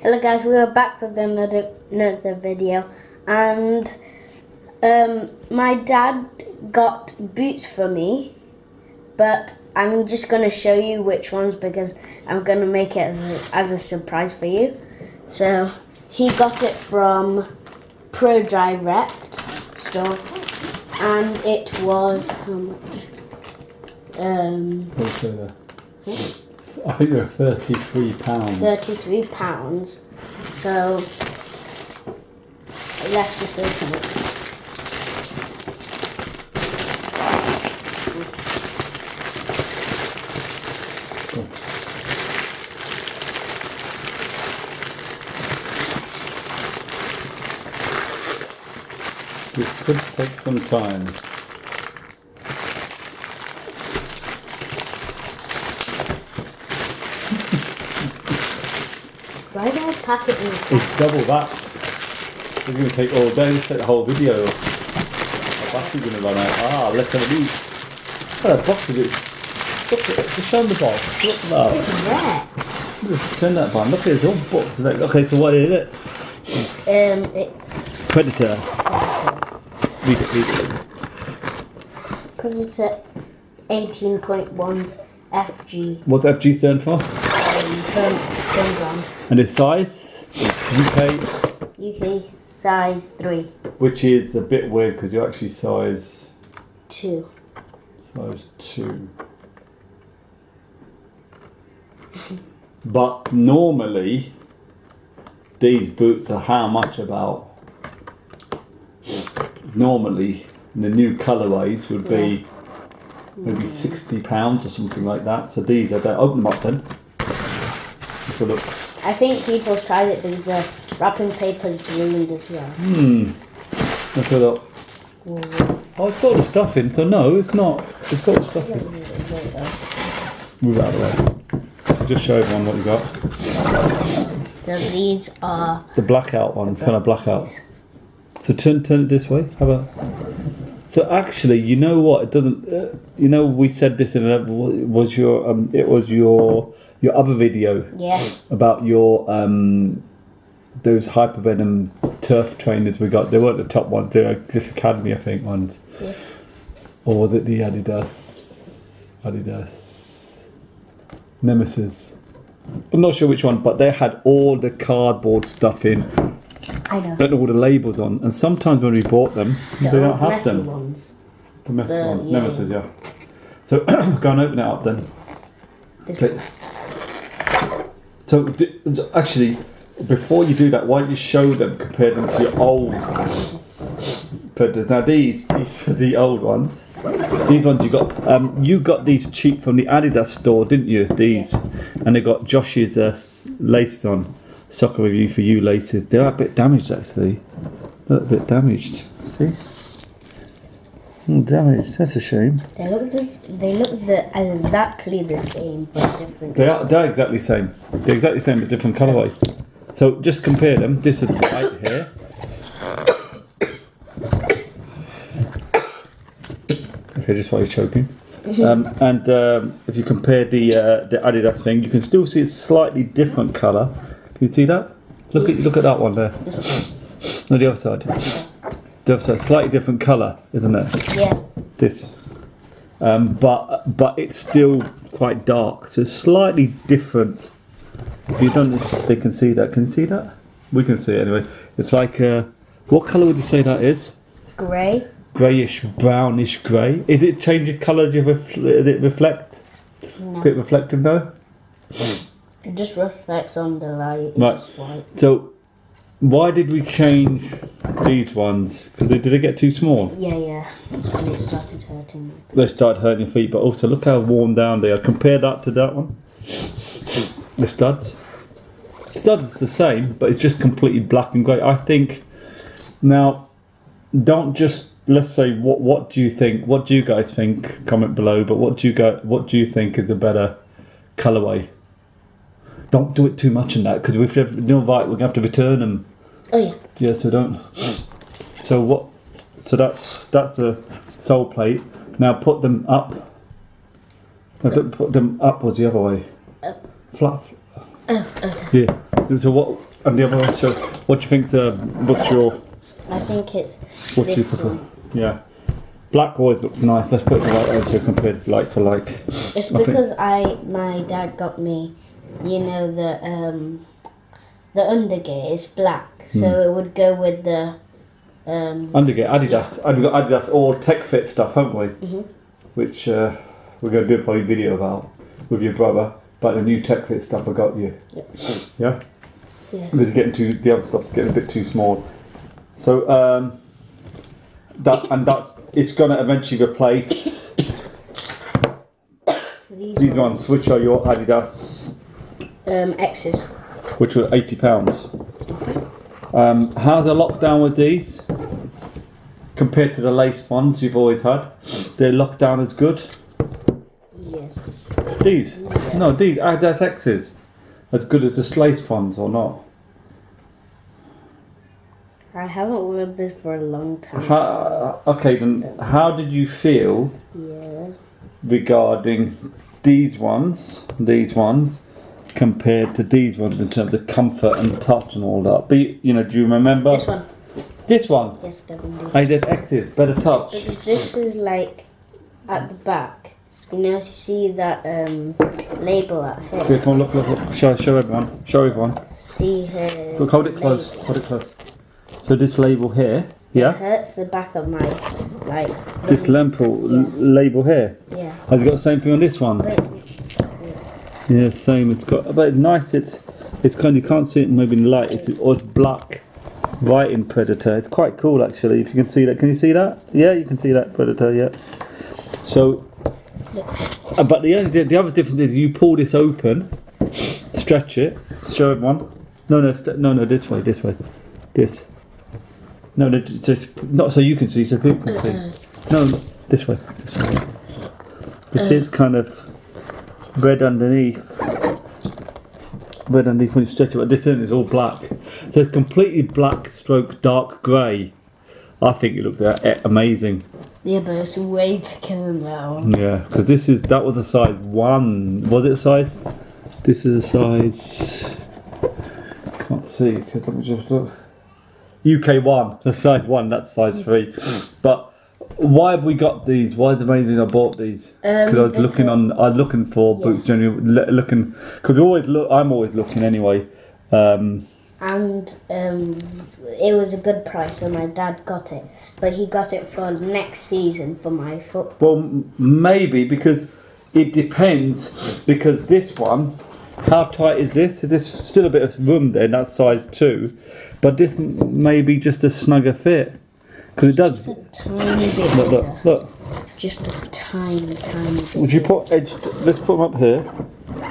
Hello guys, we are back with another video, and my dad got boots for me, but I'm just going to show you which ones because I'm going to make it as a surprise for you. So he got it from Pro Direct store, and it was how much? Also there. I think they're £33. £33. So let's just open it. Cool. This could take some time. Why do I pack it in the It's double that. It's going to take all day. It's like the whole video. The battery's going to run out. Ah, look at these. What a box of this. Look at it. Just show them the box. Look at that. It's wrecked. Just turn that button. Look at it. It's all boxed. Okay, so what is it? It's Predator. Read it. Predator 18.1's FG. What's FG stand for? Firm. And its size? UK size 3. Which is a bit weird because you're actually size 2. Size 2. But normally these boots are how much about? Normally the new colourways would be maybe £60 or something like that. So these are there. Open them up then. Let's have a look. I think people's tried it because the wrapping paper's ruined as well. Let's have a look. Oh, it's got the stuff in, so no, it's not. It's got the stuff in. Move it out of the way. I'll just show everyone what you got. So these are The blackout ones, kind of blackout. So turn it this way. Have a. So actually, you know what? It doesn't. You know, we said this in it was your other video. Yeah. About your those hypervenom turf trainers we got. They weren't the top ones. They were just Academy, I think, ones. Yeah. Or was it the Adidas Nemesis? I'm not sure which one, but they had all the cardboard stuff in. I know. And all the labels on. And sometimes when we bought them, they don't have them. Ones. The messy ones. Yeah. Nemesis, yeah. So go and open it up then. Okay. So actually, before you do that, why don't you show them, compare them to your old Predators? Now these are the old ones. These ones you got these cheap from the Adidas store, didn't you? These, and they got Josh's laces on. Soccer review for you laces. They're a bit damaged actually. A little bit damaged. See? Damaged. That's a shame. They look exactly the same but different. They're exactly the same. They're exactly the same but different colourway. So just compare them. This is white here. Okay, just while you're choking. And if you compare the Adidas thing, you can still see it's slightly different colour. Can you see that? Look at that one there. No, the other side. The other side, slightly different colour, isn't it? Yeah. This. But it's still quite dark, so it's slightly different. If you don't, they can see that. Can you see that? We can see it anyway. It's like what colour would you say that is? Grey. Greyish, brownish grey. Is it changing colour? Does it reflect? No. A bit reflective though. It just reflects on the light. It's Right. just white. So, why did we change these ones? Because did they get too small? Yeah. And it started hurting. They started hurting your feet, but also look how worn down they are. Compare that to that one. The studs. Studs the same, but it's just completely black and grey. I think now, don't just let's say what do you think? What do you guys think? Comment below. But what do you think is a better colourway? Don't do it too much in that because if you have no right, we're gonna have to return them. Oh yeah. Yeah, so don't. So what? So that's a sole plate. Now put them up. No, don't put them upwards the other way. Flat. Oh, okay. Yeah. So what? And the other one. So what do you think? What's your? I think it's What do you this prefer? one. Yeah. Black always looks nice. Let's put the right answer compared to like for like. It's I think- because my dad got me, you know, the undergear is black, so it would go with the Undergear, Adidas. We've got Adidas all tech fit stuff, haven't we? Which we're going to do probably a video about with your brother. But the new tech fit stuff I got you. Yeah. Yes. It's getting too. The other stuff's getting a bit too small. So that it's going to eventually replace these ones, which are your Adidas. X's. Which were £80. How's the lockdown with these compared to the lace ones you've always had? They're lockdown as good. Yes. These? No, these Adidas X's as good as the lace ones or not? I haven't worn this for a long time. Okay, then how did you feel regarding these ones compared to these ones in terms of comfort and touch and all that? But you know, do you remember This one. this one? Yes, definitely. Adidas X's, better touch. Because this is like at the back. You know, see that label at here. Here, come on, look. Show everyone. Show everyone. See here. Look, hold it close. label. Hold it close. So this label here, It yeah. hurts the back of my This label here. Yeah. Has it got the same thing on this one? Yeah, same. It's got, but it's nice. It's kind. You can't see it maybe in the light. It's black, writing Predator. It's quite cool actually. If you can see that, can you see that? Yeah, you can see that Predator. Yeah. So, but the other difference is you pull this open, stretch it, show everyone. No, this way. This. No, not so you can see, so people can see. No, this way. This is kind of red underneath when you stretch it, but this end is all black. So it's completely black stroke dark grey. I think it looks amazing. Yeah, but it's way bigger than that one. Yeah, because that was a size 1. Was it a size? This is a size. Can't see because let me just look. UK 1, the size 1. That's size 3. But why have we got these? Why is it amazing I bought these? Because I was looking for boots generally, looking because I'm always looking anyway. And it was a good price, so my dad got it. But he got it for next season for my football. Well, maybe because it depends. Because this one, how tight is this? Is this still a bit of room there? And that's size 2, but this may be just a snugger fit because it does. Just a tiny bit bigger. Look. Just a tiny bit. Would you put let's put them up here.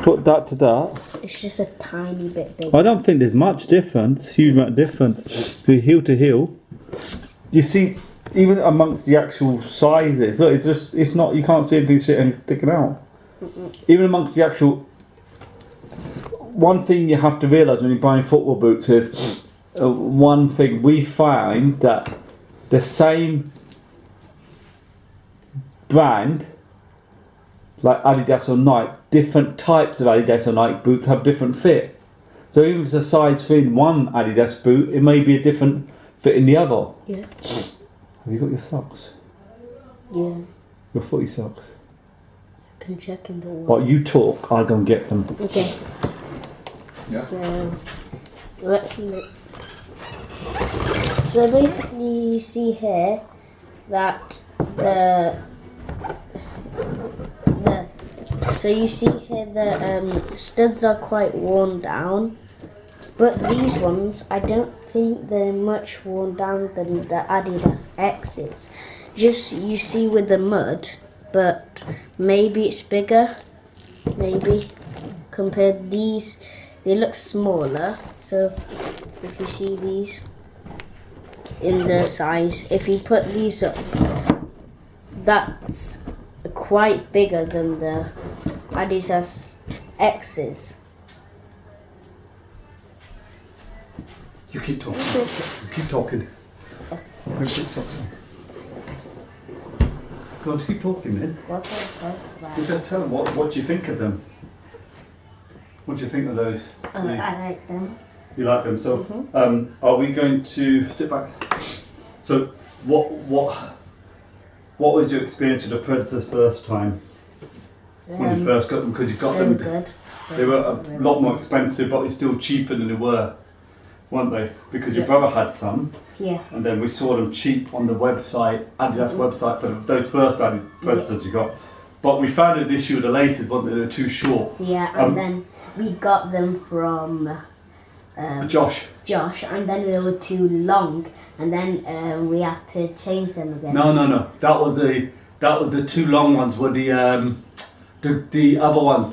Put that to that. It's just a tiny bit bigger. I don't think there's much difference. Huge amount of difference. Heel to heel. You see, even amongst the actual sizes, look, it's not. You can't see anything sticking out. Even amongst the actual. One thing you have to realise when you're buying football boots is one thing we find that the same brand, like Adidas or Nike, different types of Adidas or Nike boots have different fit. So even if it's a size 3 in one Adidas boot, it may be a different fit in the other. Yeah. Have you got your socks? Yeah. Your footy socks? I can check in the wall. Well, you talk, I'll go and get them. Okay. Yeah. So let's look. So basically, you see here that the studs are quite worn down, but these ones I don't think they're much worn down than the Adidas X's. Just you see with the mud, but maybe it's bigger. Maybe compared these. They look smaller, so if you see these in the size, if you put these up, that's quite bigger than the Adidas X's. You keep talking. You keep talking. Go on, keep talking then. What the fuck? You better tell them what you think of them. What do you think of those? I like them. You like them? So, are we going to sit back? So, what was your experience with the Predators first time when you first got them? Because you got them, Good. they were a lot more expensive, but they're still cheaper than they were, weren't they? Because your brother had some, and then we saw them cheap on the website, Adidas website, for those first Adidas Predators you got. But we found an issue with the laces, weren't they? They were too short. Yeah, and then we got them from Josh, and then they were too long, and then we had to change them again. No. That was the too long ones. Were the other ones.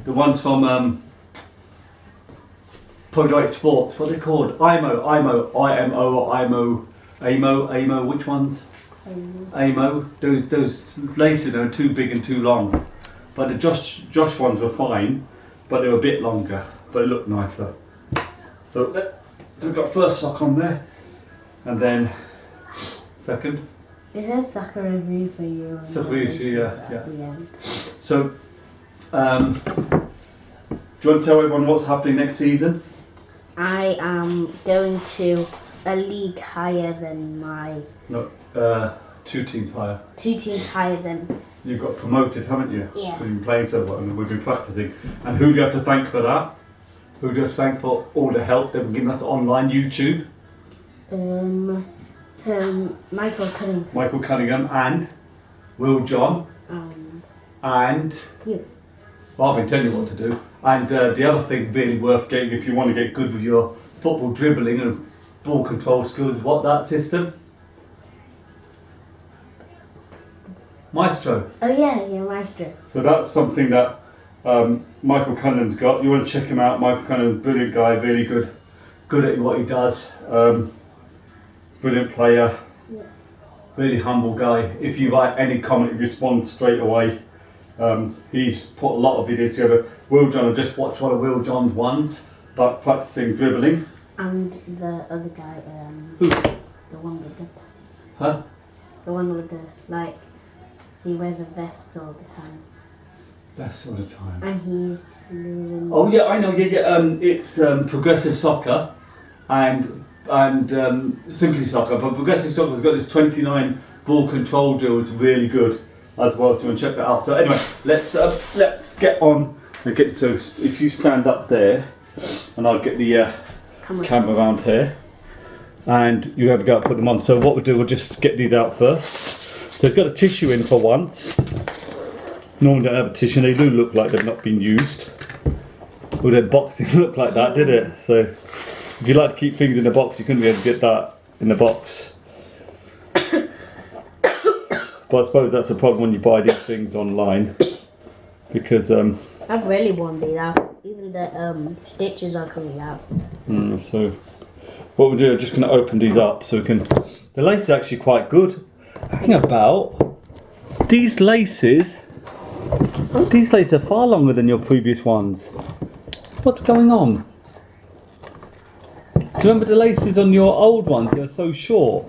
The ones from Podright Sports. What are they called? IMO. Which ones? AMO. Those laces are too big and too long. But the Josh ones were fine, but they were a bit longer, but it looked nicer. So we've got first sock on there, and then second. It says soccer review for you. Soccer review, yeah. So, do you want to tell everyone what's happening next season? I am going to a league higher than my... No, 2 teams higher. 2 teams higher than... You got promoted, haven't you? Yeah. We've been playing so well and we've been practicing. And who do you have to thank for that? Who do you have to thank for all the help they've been giving us online, YouTube? Michael Cunningham and Will John. And you. Well, I've been telling you what to do. And the other thing really worth getting if you want to get good with your football dribbling and ball control skills is what that system? Maestro. Oh yeah, Maestro. So that's something that Michael Cunningham's got. You want to check him out. Michael Cunningham's a brilliant guy, really good at what he does. Brilliant player, really humble guy. If you write any comment, he responds straight away. He's put a lot of videos together. Will John, I just watched one of Will John's ones about practicing dribbling. And the other guy, Who? The one with the... Huh? The one with the, like, he wears a vest all the time. Vest all the time. And he's... Oh yeah, I know, yeah. It's Progressive Soccer and Simply Soccer, but Progressive Soccer's got this 29 ball control drill. It's really good as well, so you want to check that out. So anyway, let's get on and get, so if you stand up there and I'll get the camera around here and you have to go and put them on. So what we'll do, we'll just get these out first. So it's got a tissue in for once. Normally don't have a tissue, they do look like they've not been used. Well, their box didn't look like that, did it? So if you like to keep things in the box, you couldn't be able to get that in the box. But I suppose that's a problem when you buy these things online, because I've really worn these out. Even the stitches are coming out. So what we'll do, I'm just going to open these up so we can. The lace is actually quite good. Hang about. These laces are far longer than your previous ones. What's going on? Do you remember the laces on your old ones? They're so short.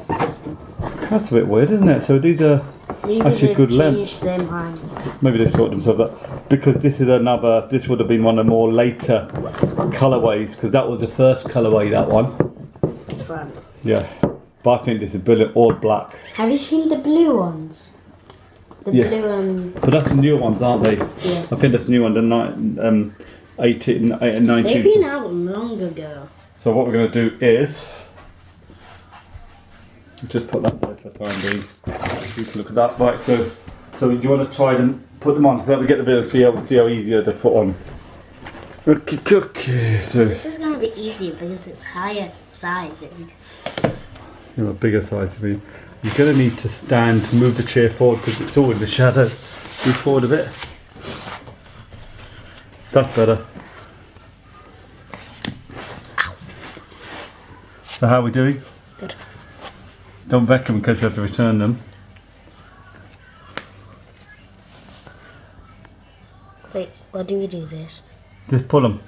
That's a bit weird, isn't it? So these are actually good length. Maybe they sorted themselves out. Because this would have been one of the more later colourways, because that was the first colourway, that one. That's right. Yeah. But I think this is brilliant, all black. Have you seen the blue ones? The blue ones. But that's the new ones, aren't they? Yeah. I think that's the new one, the 18 and 19. They've been out long ago. So what we're going to do is just put that there for the time being. You can look at that. Right, so you want to try and put them on, so that we get the bit of see how easier to put on. Okay, so this is going to be easier because it's higher sizing. You're a bigger size for me. You're going to need to stand, move the chair forward because it's all in the shadow. Move forward a bit. That's better. Ow. So how are we doing? Good. Don't vacuum in case we have to return them. Wait, why do we do this? Just pull them.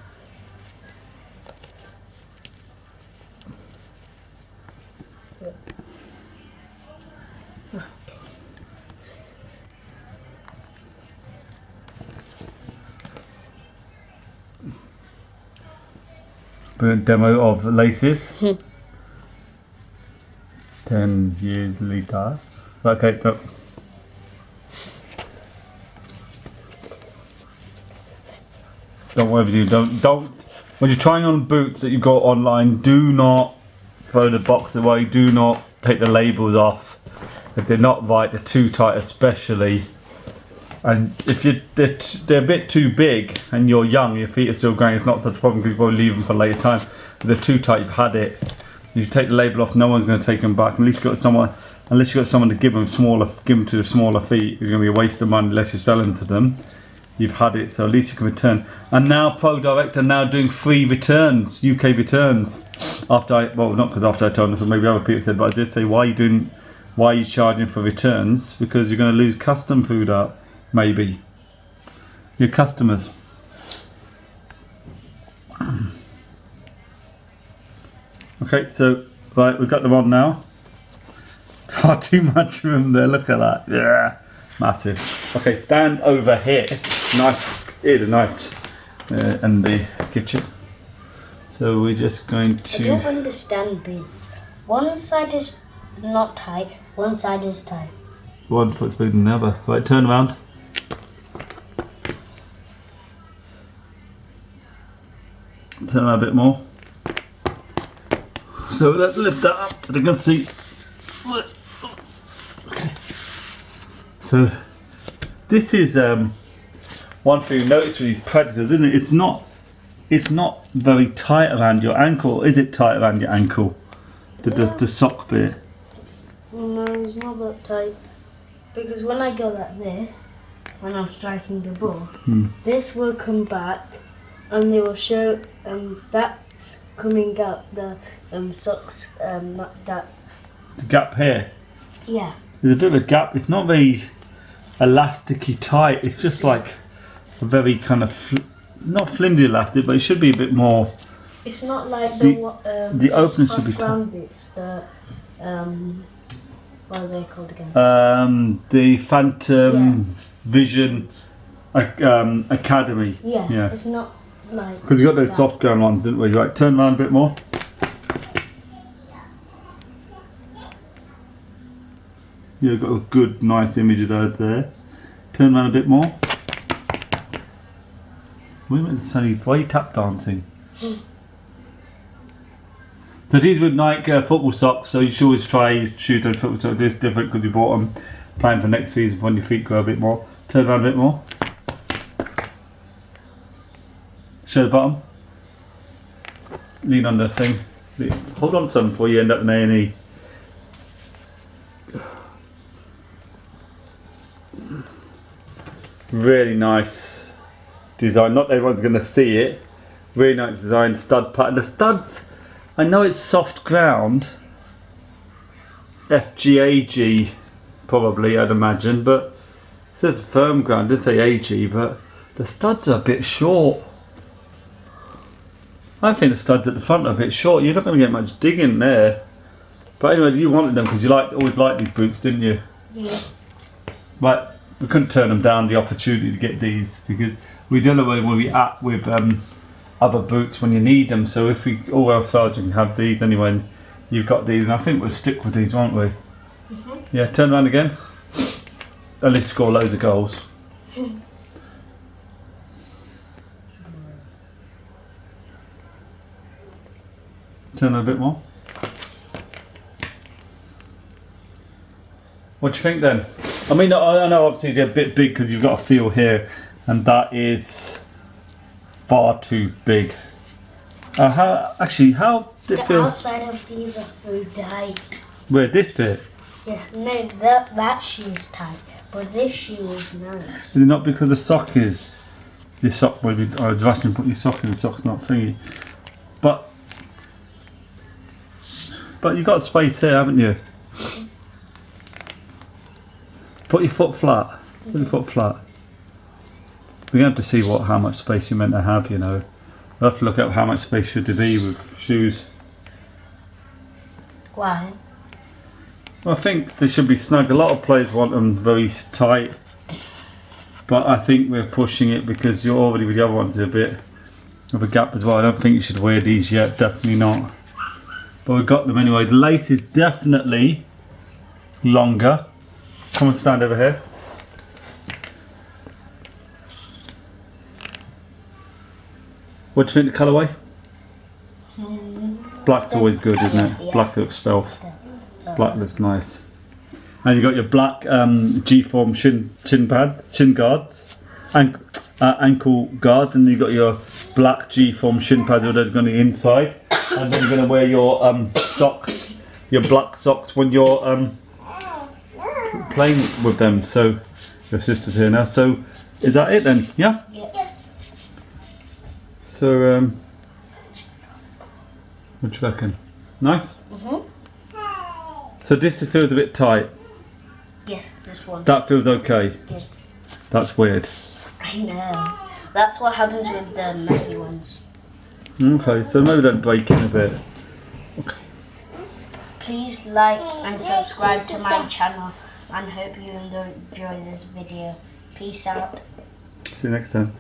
demo of laces. 10 years later. Okay, go. Don't whatever you do. Don't. When you're trying on boots that you got online, do not throw the box away. Do not take the labels off. If they're not right, they're too tight, especially. And if they're a bit too big and you're young, your feet are still growing, it's not such a problem because you probably leave them for later time. If they're too tight, you've had it. You take the label off, no one's going to take them back. At least you've got someone, unless you've got someone to give them to the smaller feet, it's going to be a waste of money unless you're selling to them. You've had it, so at least you can return. And now Pro Direct are now doing free returns, UK returns. Not because after I told them, but maybe other people said, but I did say, why are you charging for returns? Because you're going to lose custom food out, maybe. Your customers. Okay, so right, we've got them on now. Far too much room there. Look at that. Yeah, massive. Okay, stand over here. Nice. Here's a nice in the kitchen. So we're just going to. I don't understand boots. One side is not tight. One side is tight. One foot's bigger than the other. Right, turn around. Turn around a bit more. So let's lift that up so they can see. Okay. So this is one thing you notice with these Predators, isn't it? It's not very tight around your ankle. Is it tight around your ankle? The sock bit. No, it's not that tight. Because when I go like this, when I'm striking the ball, this will come back, and they will show that's coming out the socks. Not that. The gap here. Yeah. There's a bit of a gap. It's not very elasticy tight. It's just like a very kind of not flimsy elastic, but it should be a bit more. It's not like the opening should be brown boots. What are they called again? The Phantom Vision Academy. Yeah. It's not like. Because you got those soft ground ones, didn't we? Right, turn around a bit more. You've got a good, nice image of those there. Turn around a bit more. Why are you tap dancing? So these were Nike football socks, so you should always try shoes on football socks. It's different because you bought them planning for next season when your feet grow a bit more. Turn around a bit more. Show the bottom. Lean on the thing. Hold on to something before you end up in A&E. Really nice design. Not everyone's going to see it. Really nice design. Stud pattern. The studs, I know it's soft ground. FGAG probably, I'd imagine, but it says firm ground. It didn't say AG, but the studs are a bit short. I think the studs at the front are a bit short. You're not going to get much digging there. But anyway, you wanted them because you always liked these boots, didn't you? Yeah. But we couldn't turn them down the opportunity to get these because we don't know where we at with other boots when you need them. So if we all else fails, you can have these anyway. And you've got these, and I think we'll stick with these, won't we? Yeah, turn around again. At least score loads of goals. Turn a bit more. What do you think then? I mean, I know obviously they're a bit big because you've got a feel here, and that is far too big. How did it feel? The outside of these are so tight. Where, this bit? Yes, no, that shoe is tight, but this shoe is nice. Is it not because the sock is? Your sock, maybe I was rushing to put your sock in, the sock's not thingy. But you've got space here, haven't you? Put your foot flat. Put your foot flat. We're going to have to see how much space you're meant to have, you know. We'll have to look up how much space should there be with shoes. Why? Well, I think they should be snug. A lot of players want them very tight. But I think we're pushing it because you're already with the other ones a bit. of a gap as well. I don't think you should wear these yet, definitely not. But we've got them anyway. The lace is definitely longer. Come and stand over here. What do you think the colourway? Black's always good, isn't it? Yeah. Black looks stealth. Black looks nice. And you got your black G-form shin pads, shin guards, and ankle guards, and you got your black G-form shin pads that are going on the inside. And then you're going to wear your socks, your black socks when you're playing with them. So your sister's here now. So is that it then? Yeah. Yeah. So what do you reckon? Nice. So this feels a bit tight. Yes, this one. That feels okay. Yes. That's weird. I know. That's what happens with the messy ones. Okay, so maybe don't break in a bit. Okay. Please like and subscribe to my channel and hope you enjoy this video. Peace out. See you next time.